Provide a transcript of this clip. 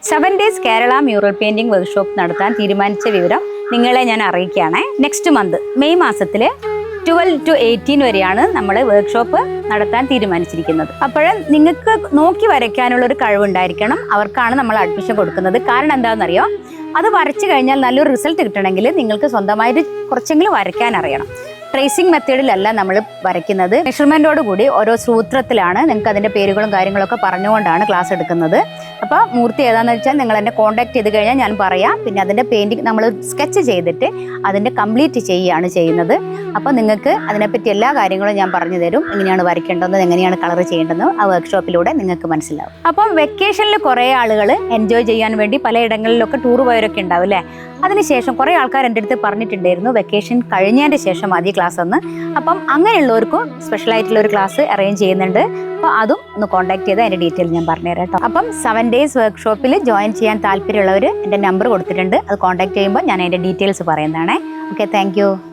7 days Kerala mural painting workshop നടത്താൻ തീരുമാനിച്ച വിവരം നിങ്ങളെ ഞാൻ അറിയിക്കുകയാണ്. നെക്സ്റ്റ് മന്ത് മെയ് മാസത്തിൽ 12 to 18 വരെയാണ് നമ്മൾ വർക്ക്ഷോപ്പ് നടത്താൻ തീരുമാനിച്ചിരിക്കുന്നത്. അപ്പോൾ നിങ്ങൾക്ക് നോക്കി വരയ്ക്കാനുള്ള ഒരു കഴിവുണ്ടായിരിക്കണം. അവർക്കാണ് നമ്മൾ അഡ്മിഷൻ കൊടുക്കുന്നത്. കാരണം എന്താണെന്നറിയോ, അത് വരച്ചു കഴിഞ്ഞാൽ നല്ലൊരു റിസൾട്ട് കിട്ടണമെങ്കിൽ നിങ്ങൾക്ക് സ്വന്തമായിട്ട് കുറച്ചെങ്കിലും വരയ്ക്കാൻ അറിയണം. ട്രേസിംഗ് മെത്തേഡിലല്ല നമ്മൾ വരയ്ക്കുന്നത്. മെഷർമെൻറ്റോട് കൂടി ഓരോ സൂത്രത്തിലാണ് നിങ്ങൾക്ക് അതിൻ്റെ പേരുകളും കാര്യങ്ങളൊക്കെ പറഞ്ഞുകൊണ്ടാണ് ക്ലാസ് എടുക്കുന്നത്. അപ്പോൾ മൂർത്തി ഏതാണെന്ന് വെച്ചാൽ നിങ്ങൾ എന്നെ കോൺടാക്ട് ചെയ്ത് കഴിഞ്ഞാൽ ഞാൻ പറയാം. പിന്നെ അതിൻ്റെ പെയിൻറ്റിങ് നമ്മൾ സ്കെച്ച് ചെയ്തിട്ട് അതിൻ്റെ കംപ്ലീറ്റ് ചെയ്യുകയാണ് ചെയ്യുന്നത്. അപ്പോൾ നിങ്ങൾക്ക് അതിനെപ്പറ്റി എല്ലാ കാര്യങ്ങളും ഞാൻ പറഞ്ഞു തരും. എങ്ങനെയാണ് വരയ്ക്കേണ്ടത്, എങ്ങനെയാണ് കളർ ചെയ്യേണ്ടതെന്ന് ആ വർക്ക്ഷോപ്പിലൂടെ നിങ്ങൾക്ക് മനസ്സിലാവും. അപ്പം വെക്കേഷനിൽ കുറേ ആളുകൾ എൻജോയ് ചെയ്യാൻ വേണ്ടി പലയിടങ്ങളിലൊക്കെ ടൂർ പോയവരൊക്കെ ഉണ്ടാവും അല്ലേ. അതിനുശേഷം കുറേ ആൾക്കാർ എൻ്റെ അടുത്ത് പറഞ്ഞിട്ടുണ്ടായിരുന്നു വെക്കേഷൻ കഴിഞ്ഞതിൻ്റെ ശേഷം മതി ക്ലാസ് എന്ന്. അപ്പം അങ്ങനെയുള്ളവർക്കും സ്പെഷ്യലായിട്ടുള്ള ഒരു ക്ലാസ് അറേഞ്ച് ചെയ്യുന്നുണ്ട്. അപ്പോൾ അതും ഒന്ന് കോൺടാക്ട് ചെയ്താൽ അതിൻ്റെ ഡീറ്റെയിൽ ഞാൻ പറഞ്ഞുതരാം കേട്ടോ. അപ്പം 7 ഡേയ്സ് വർക്ക്ഷോപ്പിൽ ജോയിൻ ചെയ്യാൻ താല്പര്യമുള്ളവർ എൻ്റെ നമ്പർ കൊടുത്തിട്ടുണ്ട്. അത് കോൺടാക്ട് ചെയ്യുമ്പോൾ ഞാൻ അതിൻ്റെ ഡീറ്റെയിൽസ് പറയുന്നതാണ്. Okay, thank you.